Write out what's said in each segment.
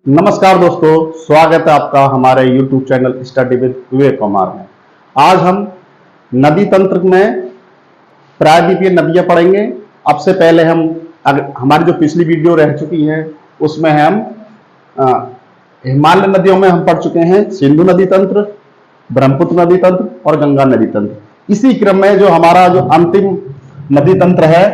नमस्कार दोस्तों, स्वागत है आपका हमारे YouTube channel study with Vivek Kumar में। आज हम नदी तंत्र में प्रायद्वीपीय नदियां पढ़ेंगे। अब से पहले हम हमारी जो पिछली वीडियो रह चुकी है उसमें हम अ, हिमालय नदियों में हम पढ़ चुके हैं सिंधु नदी तंत्र, ब्रह्मपुत्र नदी तंत्र और गंगा नदी तंत्र। इसी क्रम में जो हमारा जो अंतिम नदी तंत्र है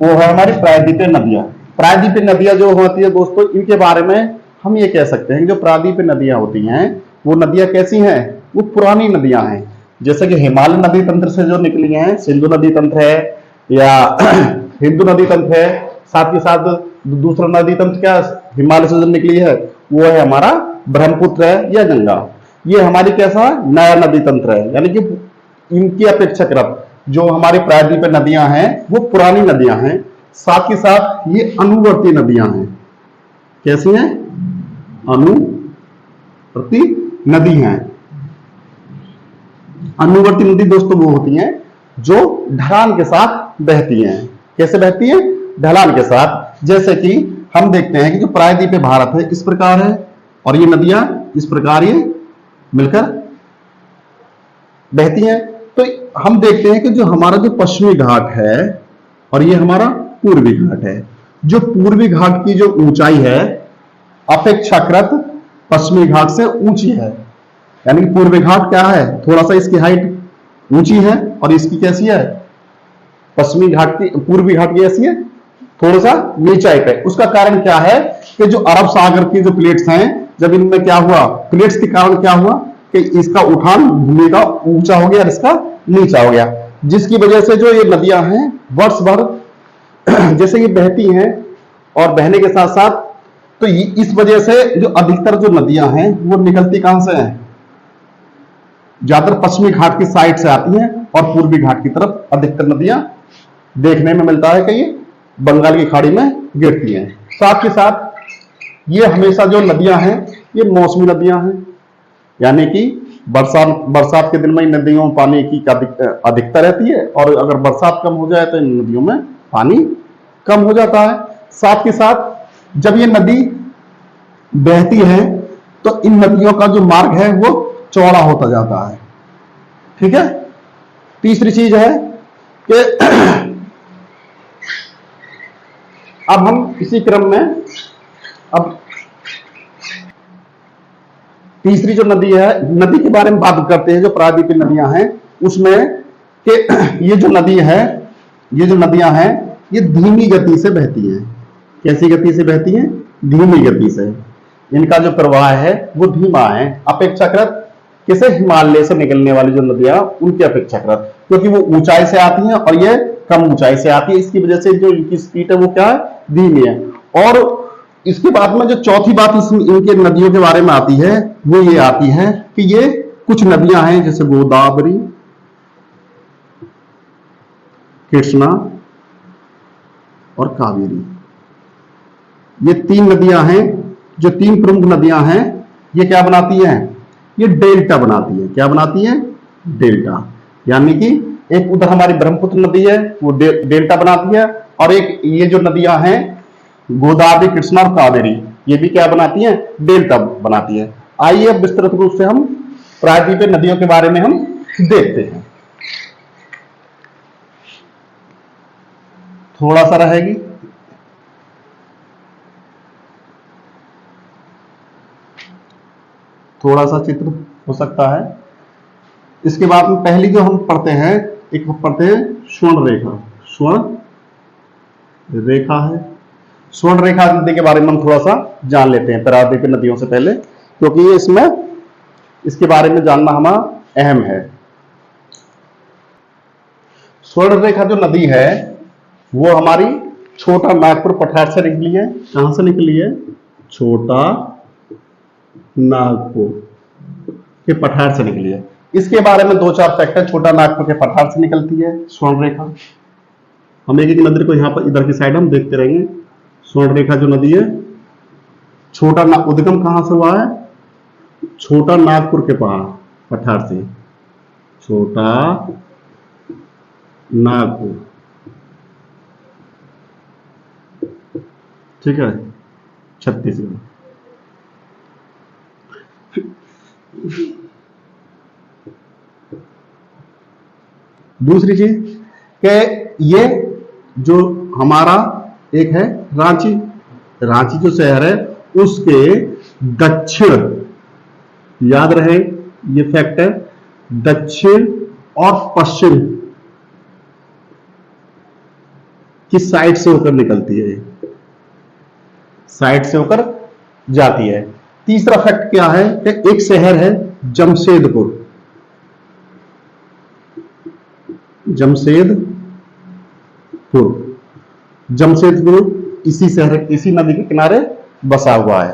वो है हमारी प्रायद्वीपीय नदियां। प्रायद्वीपीय नदियां जो होती है दोस्तों, इनके बारे में हम ये कह सकते हैं कि जो प्रायद्वीपीय नदियां होती हैं वो नदियां कैसी हैं, वो पुरानी नदियां हैं। जैसे कि हिमालय नदी तंत्र से जो निकली हैं, सिंधु नदी तंत्र है या हिंदू नदी तंत्र है, साथ के साथ दूसरा नदी तंत्र क्या हिमालय से जो निकली है वो है हमारा ब्रह्मपुत्र है या गंगा। ये हमारी कैसा नया नदी तंत्र है, यानी कि इनकी अपेक्षाकृत जो हमारी प्रायद्वीपीय नदियां हैं वो पुरानी नदियां हैं। साथ ही साथ ये अनुवर्ती नदियां हैं। कैसी हैं? अनुवर्ती नदी हैं। अनुवर्ती नदी दोस्तों वो होती हैं जो ढलान के साथ बहती हैं। कैसे बहती हैं? ढलान के साथ। जैसे कि हम देखते हैं कि जो प्रायद्वीपीय भारत है इस प्रकार है और ये नदियां इस प्रकार ये मिलकर बहती हैं। तो हम देखते हैं कि जो हमारा जो पश्चिमी घाट है और ये हमारा पूर्वी घाट है। जो पूर्वी घाट की जो ऊंचाई है अपेक्षाकृत पश्चिमी घाट से ऊंची है, यानी कि पूर्वी घाट क्या है, थोड़ा सा इसकी हाइट ऊंची है और इसकी कैसी है, पश्चिमी घाट की पूर्वी घाट की ऐसी है थोड़ा सा नीचाई पे। उसका कारण क्या है कि जो अरब सागर की जो प्लेट्स हैं, जब इनमें क्या हुआ, प्लेट्स के कारण क्या हुआ कि इसका उठान भूमि का ऊंचा हो गया और इसका नीचा हो गया, जिसकी वजह से जो ये नदियां हैं वर्ष भर जैसे ये बहती हैं और बहने के साथ साथ तो इस वजह से जो अधिकतर जो नदियां हैं वो निकलती कहां से हैं, ज्यादातर पश्चिमी घाट की साइड से आती हैं और पूर्वी घाट की तरफ अधिकतर नदियां देखने में मिलता है कि ये बंगाल की खाड़ी में गिरती हैं। साथ ही साथ ये हमेशा जो नदियां हैं ये मौसमी नदियां हैं, यानी कि बरसात बरसात के दिन में इन नदियों में पानी की अधिकता रहती है और अगर बरसात कम हो जाए तो इन नदियों में पानी कम हो जाता है। साथ ही साथ जब ये नदी बहती है तो इन नदियों का जो मार्ग है वो चौड़ा होता जाता है। ठीक है। तीसरी चीज है कि अब हम इसी क्रम में अब तीसरी जो नदी है, नदी के बारे में बात करते हैं जो प्रायद्वीपीय नदियां हैं उसमें कि ये जो नदी है, ये जो नदियां हैं ये धीमी गति से बहती हैं। कैसी गति से बहती हैं? धीमी गति से। इनका जो प्रवाह है वो धीमा है अपेक्षाकृत किसे, हिमालय से निकलने वाली जो नदियां उनकी अपेक्षाकृत, क्योंकि वो ऊंचाई से आती हैं और ये कम ऊंचाई से आती है, इसकी वजह से जो इनकी स्पीड है वो क्या है, धीमी है। और इसके बाद में जो चौथी बात इनके नदियों के बारे में आती है वो ये आती है कि ये कुछ नदियां हैं जैसे गोदावरी, कृष्णा और कावेरी। ये तीन नदियां हैं, जो तीन प्रमुख नदियां हैं, ये क्या बनाती हैं, ये डेल्टा बनाती है। क्या बनाती है? डेल्टा। यानी कि एक उधर हमारी ब्रह्मपुत्र नदी है वो डेल्टा बनाती है और एक ये जो नदियां हैं गोदावरी, कृष्णा और कावेरी, ये भी क्या बनाती हैं, डेल्टा बनाती है। आइए अब विस्तृत रूप से हम प्रायद्वीपीय नदियों के बारे में हम देखते हैं। थोड़ा सा रहेगी, थोड़ा सा चित्र हो सकता है। इसके बाद में पहली जो हम पढ़ते हैं, एक पढ़ते हैं स्वर्ण रेखा। स्वर्ण रेखा है, स्वर्ण रेखा नदी के बारे में हम थोड़ा सा जान लेते हैं प्रायद्वीपीय नदियों से पहले, क्योंकि ये इसमें इसके बारे में जानना हमारा अहम है। स्वर्ण रेखा जो नदी है वो हमारी छोटा नागपुर पठार से निकली है। कहां से निकली है? छोटा नागपुर के पठार से निकली है। इसके बारे में दो चार फैक्ट है। छोटा नागपुर के पठार से निकलती है स्वर्ण रेखा। हम एक एक नदी को यहां पर इधर की साइड हम देखते रहेंगे। स्वर्ण रेखा जो नदी है, छोटा उद्गम कहां से हुआ है? छोटा नागपुर के पठार से। छोटा नागपुर, ठीक है, छत्तीसगढ़। दूसरी चीज कि ये जो हमारा एक है रांची, रांची जो शहर है उसके दक्षिण, याद रहे ये फैक्ट है, दक्षिण और पश्चिम किस साइड से होकर निकलती है, साइड से होकर जाती है। तीसरा फैक्ट क्या है कि एक शहर है जमशेदपुर, जमशेदपुर, जमशेदपुर इसी शहर, इसी नदी के किनारे बसा हुआ है।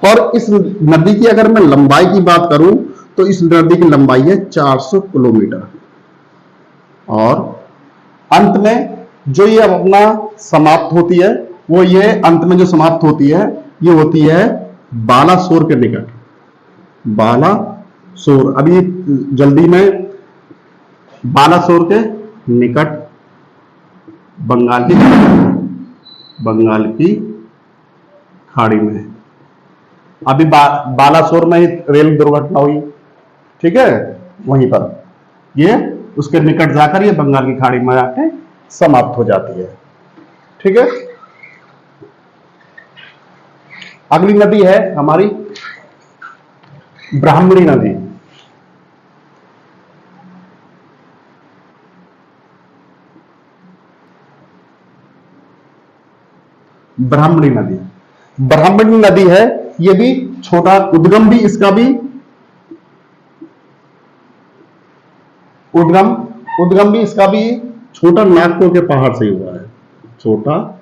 और इस नदी की अगर मैं लंबाई की बात करूं तो इस नदी की लंबाई है 400 किलोमीटर। और अंत में जो ये अपना समाप्त होती है वो ये अंत में जो समाप्त होती है ये होती है बालासोर के निकट, बालासोर। अभी जल्दी में बालासोर के निकट बंगाल की खाड़ी में। अभी बालासोर में ही रेल दुर्घटना हुई, ठीक है, वहीं पर ये उसके निकट जाकर ये बंगाल की खाड़ी में जाके समाप्त हो जाती है, ठीक है। अगली नदी है हमारी ब्राह्मणी नदी। ब्राह्मणी नदी, ब्राह्मणी नदी है, ये भी छोटा, उद्गम भी इसका भी उद्गम भी इसका भी छोटा नागपुर के पहाड़ से हुआ है, छोटा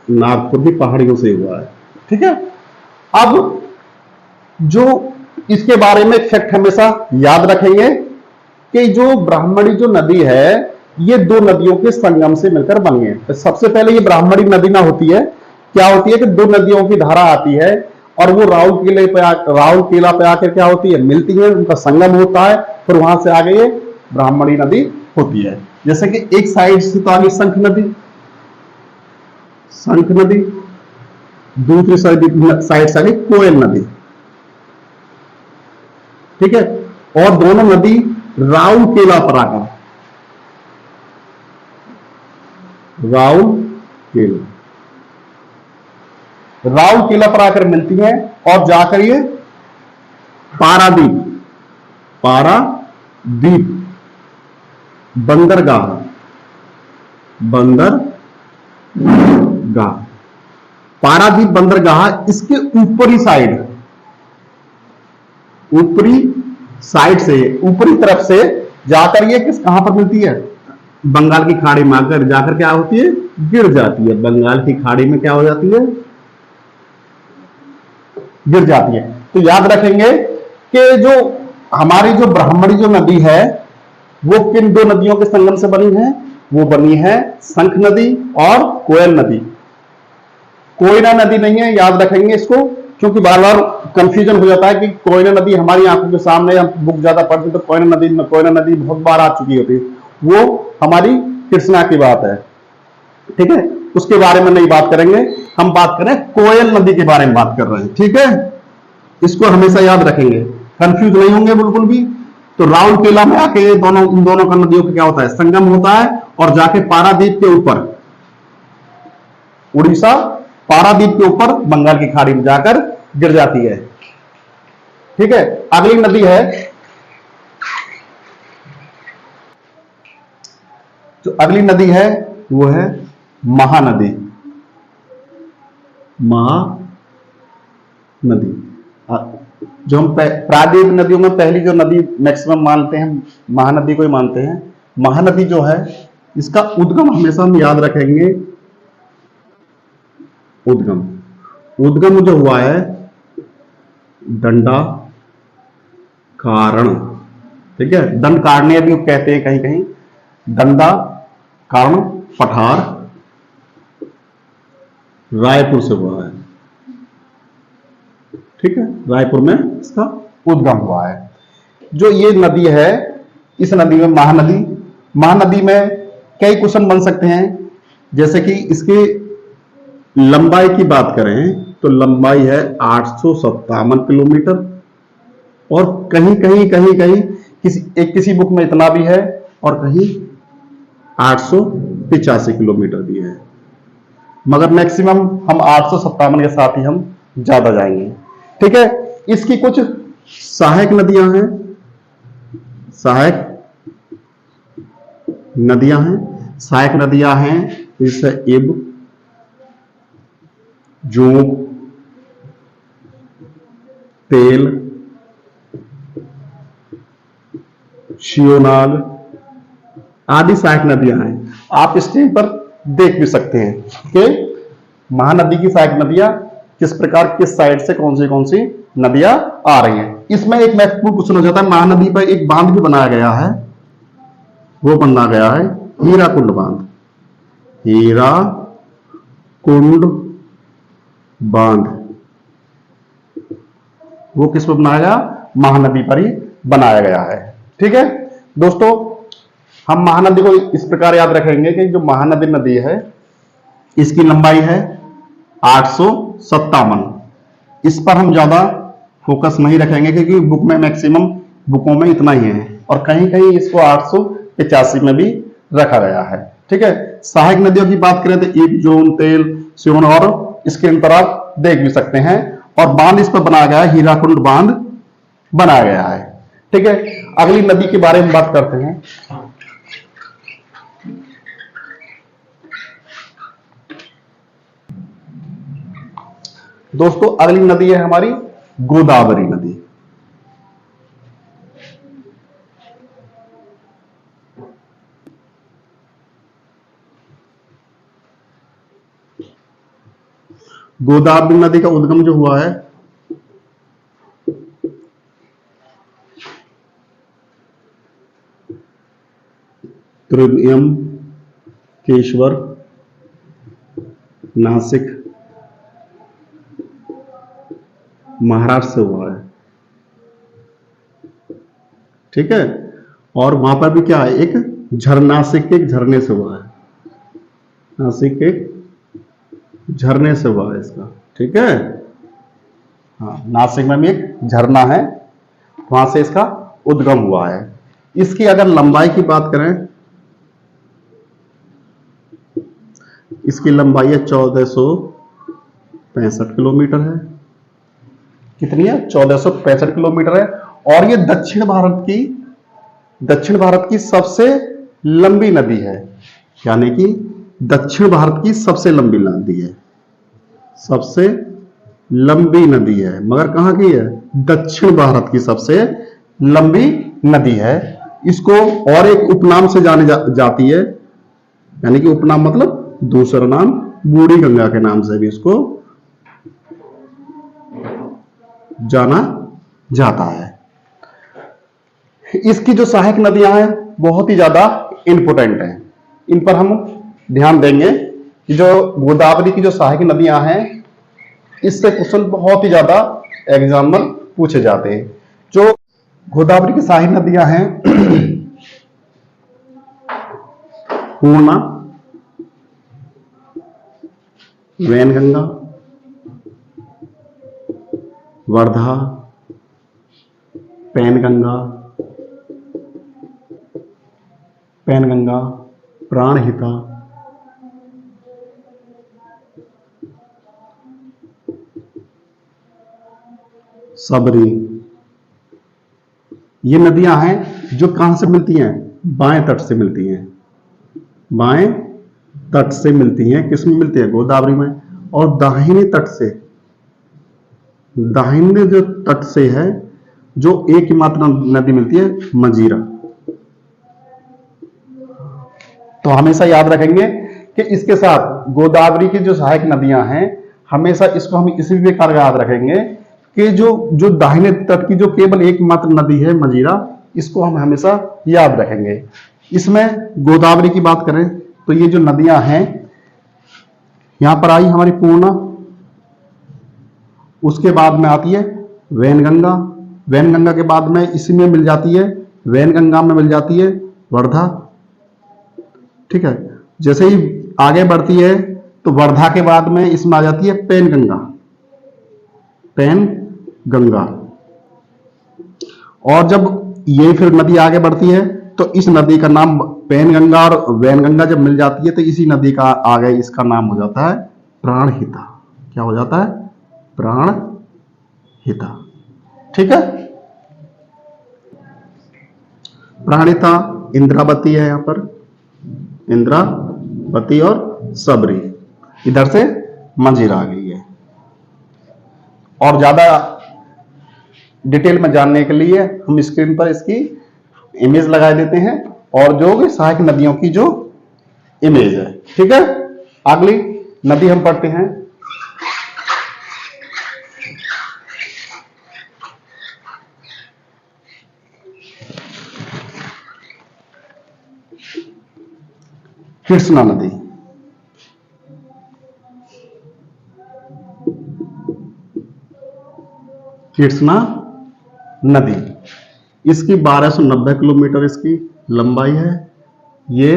नागपुर की पहाड़ियों से हुआ है, ठीक है। अब जो इसके बारे में फैक्ट हमेशा याद रखेंगे कि जो ब्राह्मणी जो नदी है ये दो नदियों के संगम से मिलकर बनी है। तो सबसे पहले ये ब्राह्मणी नदी ना होती है, क्या होती है कि दो नदियों की धारा आती है और वो राउरकेला पे आकर क्या होती है, मिलती है, उनका संगम होता है, फिर वहां से आगे ये ब्राह्मणी नदी होती है। जैसे कि एक साइड से तो आगे शंख नदी, दूसरी साइड से आगे कोयल नदी, ठीक है। और दोनों नदी राउरकेला पर आकर, राउरकेला पर आकर मिलती हैं और जाकर ये पारादीप, बंदरगाह, पारादीप बंदरगाह इसके ऊपरी साइड से, ऊपरी तरफ से जाकर ये कहां पर मिलती है, बंगाल की खाड़ी में आकर जाकर क्या होती है, गिर जाती है। बंगाल की खाड़ी में क्या हो जाती है, गिर जाती है। तो याद रखेंगे कि जो हमारी जो ब्राह्मणी जो नदी है वो किन दो नदियों के संगम से बनी है, वो बनी है शंख नदी और कोयल नदी। कोयना नदी नहीं है, याद रखेंगे इसको, क्योंकि बार बार कंफ्यूजन हो जाता है कि कोयना नदी हमारी आंखों के सामने, हम बुक ज्यादा पढ़ते तो कोयना नदी बहुत बार आ चुकी होती है, वो हमारी कृष्णा की बात है, ठीक है, उसके बारे में नहीं बात करेंगे, हम बात करें कोयल नदी के बारे में बात कर रहे हैं, ठीक है। इसको हमेशा याद रखेंगे, कंफ्यूज नहीं होंगे बिल्कुल भी। तो राउरकेला में आके इन दोनों का नदियों का क्या होता है, संगम होता है और जाके पारादीप के ऊपर, उड़ीसा पारादीप के ऊपर बंगाल की खाड़ी में जाकर गिर जाती है, ठीक है। अगली नदी है, जो अगली नदी है वो है महानदी। जो हम प्रादेशिक नदियों में पहली जो नदी मैक्सिमम मानते हैं, महानदी को ही मानते हैं। महानदी जो है इसका उद्गम हमेशा हम याद रखेंगे, उद्गम जो हुआ है दंडा कारण, ठीक है, दंड कारण्य भी कहते हैं कहीं कहीं, दंडा कारण पठार रायपुर से हुआ है, ठीक है, रायपुर में इसका उद्गम हुआ है। जो ये नदी है, इस नदी में महानदी में कई क्वेश्चन बन सकते हैं। जैसे कि इसकी लंबाई की बात करें तो लंबाई है 857 किलोमीटर। और कहीं कहीं कहीं कहीं किसी बुक में इतना भी है और कहीं 885 किलोमीटर भी है, मगर मैक्सिमम हम 857 के साथ ही हम ज्यादा जाएंगे। ठीक है, इसकी कुछ सहायक नदियां हैं, सहायक नदियां हैं जैसे इब, जोंक, तेल, शियोनाग आदि सहायक नदियां हैं। आप स्क्रीन पर देख भी सकते हैं कि महानदी की सहायक नदियां किस प्रकार, किस साइड से कौन सी नदियां आ रही हैं। इसमें एक महत्वपूर्ण क्वेश्चन हो जाता है, महानदी पर एक बांध भी बनाया गया है, वो बना गया है हीराकुंड बांध। हीराकुंड बांध वो किस पर बनाया गया? महानदी पर ही बनाया गया है। ठीक है दोस्तों, हम महानदी को इस प्रकार याद रखेंगे कि जो महानदी नदी है इसकी लंबाई है 857। इस पर हम ज्यादा फोकस नहीं रखेंगे क्योंकि बुक में मैक्सिमम बुकों में इतना ही है, और कहीं कहीं इसको 885 में भी रखा गया है। ठीक है, सहायक नदियों की बात करें तो इब, जोन, तेल, सियोन और स्क्रीन पर आप देख भी सकते हैं। और बांध इस पर बनाया गया है, हीराकुंड बांध बनाया गया है। ठीक है, अगली नदी के बारे में बात करते हैं। दोस्तों अगली नदी है हमारी गोदावरी नदी। गोदावरी नदी का उद्गम जो हुआ है त्र्यंबकेश्वर, नासिक, महाराष्ट्र से हुआ है। ठीक है, और वहां पर भी क्या है, एक नासिक के एक झरने से हुआ है, नासिक के झरने से हुआ है इसका। ठीक है, हाँ, नासिक में भी एक झरना है, वहां से इसका उद्गम हुआ है। इसकी अगर लंबाई की बात करें, इसकी लंबाई है 1465 किलोमीटर है। कितनी है? 1465 किलोमीटर है। और ये दक्षिण भारत की सबसे लंबी नदी है, यानी कि दक्षिण भारत की सबसे लंबी नदी है, सबसे लंबी नदी है। मगर कहां की है? दक्षिण भारत की सबसे लंबी नदी है। इसको और एक उपनाम से जानी जाती है, यानी कि उपनाम मतलब दूसरा नाम, बूढ़ी गंगा के नाम से भी इसको जाना जाता है। इसकी जो सहायक नदियां हैं बहुत ही ज्यादा इंपोर्टेंट हैं, इन पर हम ध्यान देंगे कि जो गोदावरी की जो सहायक नदियां हैं इससे क्वेश्चन बहुत ही ज्यादा एग्जाम में पूछे जाते हैं। जो गोदावरी की सहायक नदियां हैं पूर्णा, वैनगंगा, वर्धा, पैनगंगा, प्राणहिता, सबरी, ये नदियां हैं जो कहां से मिलती हैं? बाएं तट से मिलती हैं, बाएं तट से मिलती हैं। किसमें मिलती है? गोदावरी में। और दाहिने तट से, दाहिने जो तट से है जो एक ही मात्र नदी मिलती है, मंजीरा। तो हमेशा याद रखेंगे कि इसके साथ गोदावरी की जो सहायक नदियां हैं, हमेशा इसको हम इसी प्रकार याद रखेंगे कि जो दाहिने तट की जो केवल एकमात्र नदी है मंजीरा, इसको हम हमेशा याद रखेंगे। इसमें गोदावरी की बात करें तो ये जो नदियां हैं, यहां पर आई हमारी पूर्णा, उसके बाद में आती है वैनगंगा, वैनगंगा के बाद में इसी में मिल जाती है, वैनगंगा में मिल जाती है वर्धा। ठीक है, जैसे ही आगे बढ़ती है तो वर्धा के बाद में इसमें आ जाती है पैनगंगा, पैन गंगा। और जब ये फिर नदी आगे बढ़ती है तो इस नदी का नाम पैन गंगा और वैन गंगा जब मिल जाती है तो इसी नदी का आगे इसका नाम हो जाता है प्राणहिता। क्या हो जाता है? प्राणहिता। ठीक है। प्राणहिता इंद्रावती है, यहां पर इंद्रावती और सबरी, इधर से मंजीरा आ गई है। और ज्यादा डिटेल में जानने के लिए हम स्क्रीन पर इसकी इमेज लगा देते हैं और जो भी सहायक नदियों की जो इमेज है। ठीक है। अगली नदी हम पढ़ते हैं। कृष्णा नदी। कृष्णा नदी, इसकी 1290 किलोमीटर इसकी लंबाई है। ये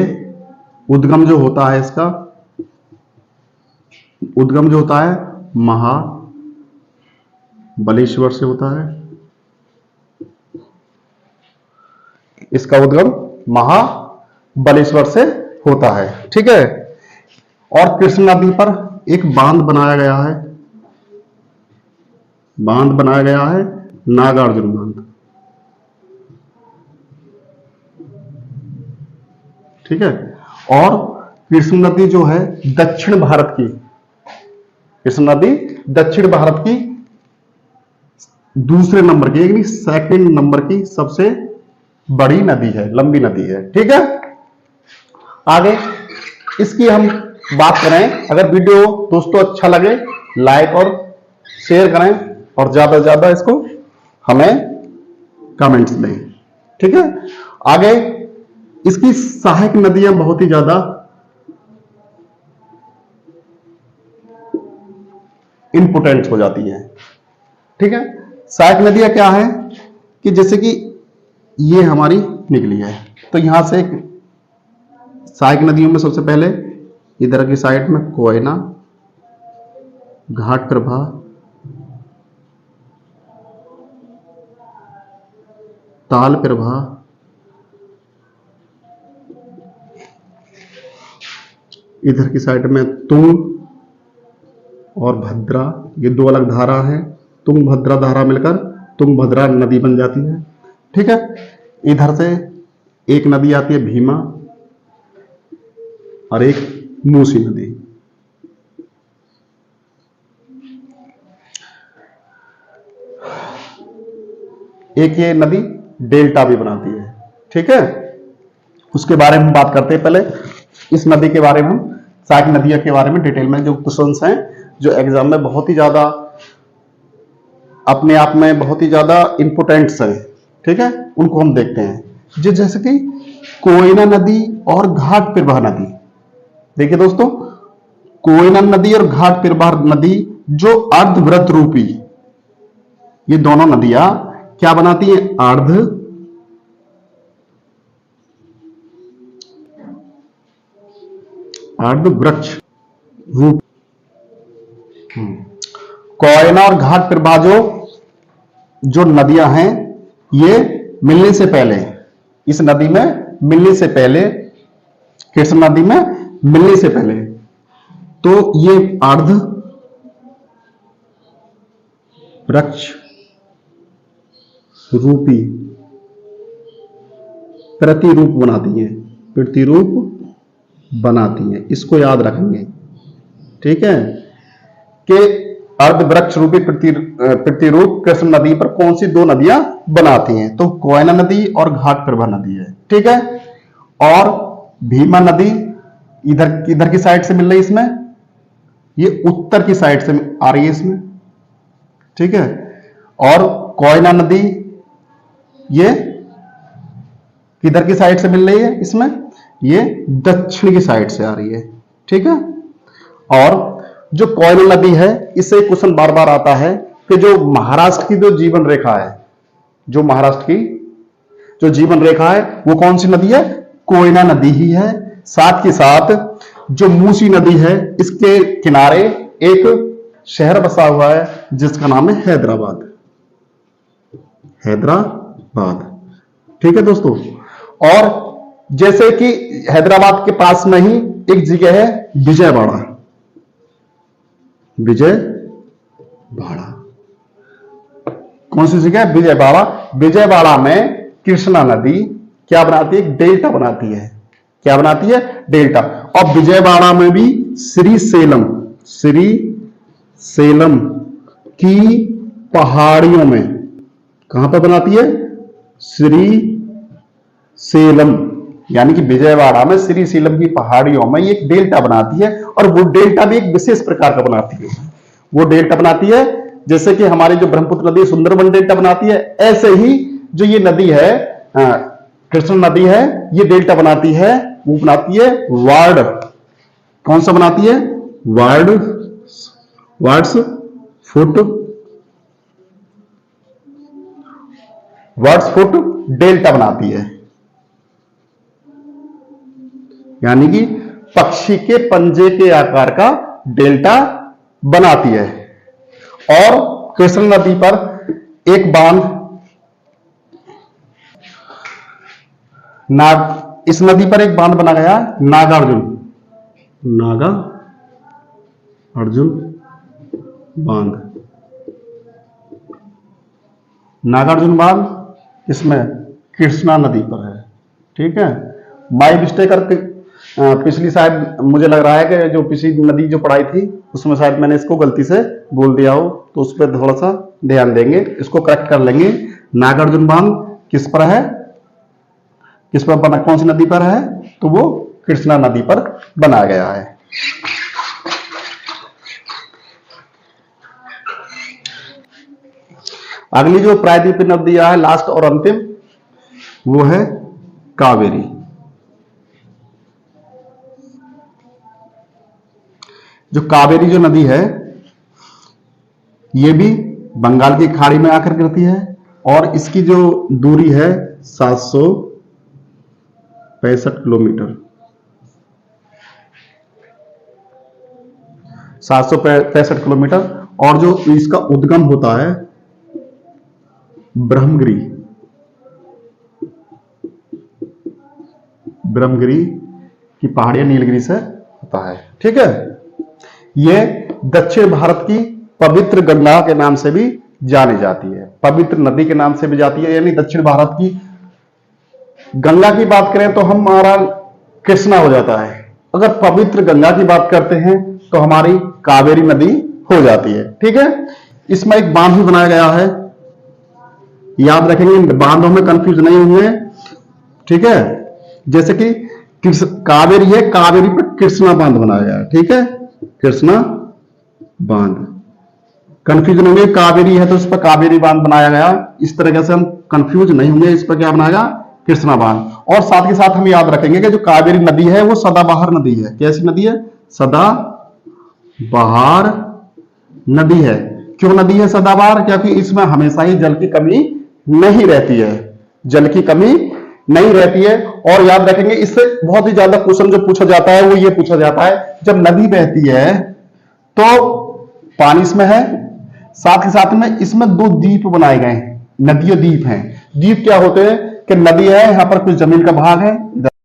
उद्गम जो होता है, इसका उद्गम जो होता है महाबलेश्वर से होता है। इसका उद्गम महाबलेश्वर से होता है। ठीक है। और कृष्णा नदी पर एक बांध बनाया गया है, बांध बनाया गया है नागार्जुन बांध। ठीक है। और कृष्णा नदी जो है दक्षिण भारत की, कृष्णा नदी दक्षिण भारत की दूसरे नंबर की, यानी सेकंड नंबर की सबसे बड़ी नदी है, लंबी नदी है। ठीक है। आगे इसकी हम बात करें। अगर वीडियो दोस्तों अच्छा लगे लाइक और शेयर करें और ज्यादा से ज्यादा इसको हमें कमेंट्स दें। ठीक है। आगे इसकी सहायक नदियां बहुत ही ज्यादा इंपोर्टेंट हो जाती हैं। ठीक है। सहायक नदियां क्या है कि जैसे कि ये हमारी निकली है तो यहां से एक सहायक नदियों में सबसे पहले इधर की साइड में कोयना, घाट प्रभा, ताल प्रभा, इधर की साइड में तुंग और भद्रा, ये दो अलग धारा है। तुंग भद्रा धारा मिलकर तुंग भद्रा नदी बन जाती है। ठीक है। इधर से एक नदी आती है भीमा और एक मूसी नदी। एक ये नदी डेल्टा भी बनाती है। ठीक है। उसके बारे में बात करते हैं। पहले इस नदी के बारे में हम सहायक नदियों के बारे में डिटेल में जो क्वेश्चंस हैं जो एग्जाम में बहुत ही ज्यादा अपने आप में बहुत ही ज्यादा इंपोर्टेंट्स है। ठीक है। उनको हम देखते हैं। जैसे कि कोयना नदी और घाट प्रवाह नदी। देखिए दोस्तों, कोयना नदी और घाट प्रवाह नदी जो अर्धवृत्त रूपी, ये दोनों नदियां क्या बनाती हैं? अर्धवृक्ष रूप। कोयना और घाट प्रवाह जो नदियां हैं ये मिलने से पहले, इस नदी में मिलने से पहले, कृष्णा नदी में मिलने से पहले तो ये अर्ध वृक्ष रूपी प्रतिरूप बनाती हैं, प्रतिरूप बनाती हैं। इसको याद रखेंगे। ठीक है। कि अर्धवृक्ष रूपी प्रतिरूप कृष्ण नदी पर कौन सी दो नदियां बनाती हैं? तो कोयना नदी और घाट प्रभा नदी है। ठीक है। और भीमा नदी इधर की साइड से मिल रही है, इसमें ये उत्तर की साइड से आ रही है इसमें। ठीक है। और कोयना नदी ये किधर की साइड से मिल रही है? इसमें ये दक्षिण की साइड से आ रही है। ठीक है। और जो कोयना नदी है, इससे क्वेश्चन बार बार आता है कि जो महाराष्ट्र की जो जीवन रेखा है, जो महाराष्ट्र की जो जीवन रेखा है वो कौन सी नदी है? कोयना नदी ही है। साथ ही साथ जो मूसी नदी है इसके किनारे एक शहर बसा हुआ है जिसका नाम है हैदराबाद। हैदराबाद, ठीक है दोस्तों। और जैसे कि हैदराबाद के पास में ही एक जगह है विजयवाड़ा। विजयवाड़ा कौन सी जगह है? विजयवाड़ा। विजयवाड़ा में कृष्णा नदी क्या बनाती है? डेल्टा बनाती है। क्या बनाती है? डेल्टा। और विजयवाड़ा में भी श्रीशैलम की पहाड़ियों में, कहां पर बनाती है? श्रीशैलम, यानी कि विजयवाड़ा में श्रीशैलम की पहाड़ियों में एक डेल्टा बनाती है। और वो डेल्टा भी एक विशेष प्रकार का बनाती है। वो डेल्टा बनाती है जैसे कि हमारी जो ब्रह्मपुत्र नदी सुंदरबन डेल्टा बनाती है, ऐसे ही जो ये नदी है कृष्ण नदी है, ये डेल्टा बनाती है। वो बनाती है वार्ड। कौन सा बनाती है? वार्ड्स फुट डेल्टा बनाती है, यानी कि पक्षी के पंजे के आकार का डेल्टा बनाती है। और कृष्ण नदी पर एक बांध इस नदी पर एक बांध बना गया नागार्जुन बांध। नागार्जुन बांध इसमें कृष्णा नदी पर है, ठीक है। बाई मिस्टेक करके पिछली शायद मुझे लग रहा है कि जो पिछली नदी जो पढ़ाई थी उसमें शायद मैंने इसको गलती से बोल दिया हो, तो उस पर थोड़ा सा ध्यान देंगे, इसको करेक्ट कर लेंगे। नागार्जुन बांध किस पर है? किस पर बना? कौन सी नदी पर है? तो वो कृष्णा नदी पर बनाया गया है। अगली जो प्रायद्वीपीय नदियां है लास्ट और अंतिम, वो है कावेरी। जो कावेरी जो नदी है ये भी बंगाल की खाड़ी में आकर गिरती है और इसकी जो दूरी है 765 किलोमीटर। 765 किलोमीटर। और जो इसका उद्गम होता है ब्रह्मगिरी की पहाड़ियां नीलगिरी से होता है, ठीक है। यह दक्षिण भारत की पवित्र गंगा के नाम से भी जानी जाती है, पवित्र नदी के नाम से भी जाती है। यानी दक्षिण भारत की गंगा की बात करें तो हमारा कृष्णा हो जाता है, अगर पवित्र गंगा की बात करते हैं तो हमारी कावेरी नदी हो जाती है, ठीक है। इसमें एक बांध भी बनाया गया है, याद रखेंगे, बांधों में कंफ्यूज नहीं हुए, ठीक है। जैसे कि कावेरी है, कावेरी पर कृष्णा बांध बनाया गया है, ठीक है, कृष्णा बांध। कंफ्यूज नहीं होंगे, कावेरी है तो इस पर कावेरी बांध बनाया गया, इस तरह से हम कंफ्यूज नहीं होंगे। इस पर क्या बनाया? कृष्णा बांध। और साथ के साथ हम याद रखेंगे कि जो कावेरी नदी है वो सदाबहार नदी है। कैसी नदी है? सदाबहार नदी है। क्यों नदी है सदाबहार? क्योंकि इसमें हमेशा ही जल की कमी नहीं रहती है, जल की कमी नहीं रहती है। और याद रखेंगे, इससे बहुत ही ज्यादा क्वेश्चन जो पूछा जाता है वो ये पूछा जाता है, जब नदी बहती है तो पानी इसमें है, साथ ही साथ में इसमें दो द्वीप बनाए गए हैं, नदीय द्वीप हैं। द्वीप क्या होते हैं कि नदी है, यहां पर कुछ जमीन का भाग है,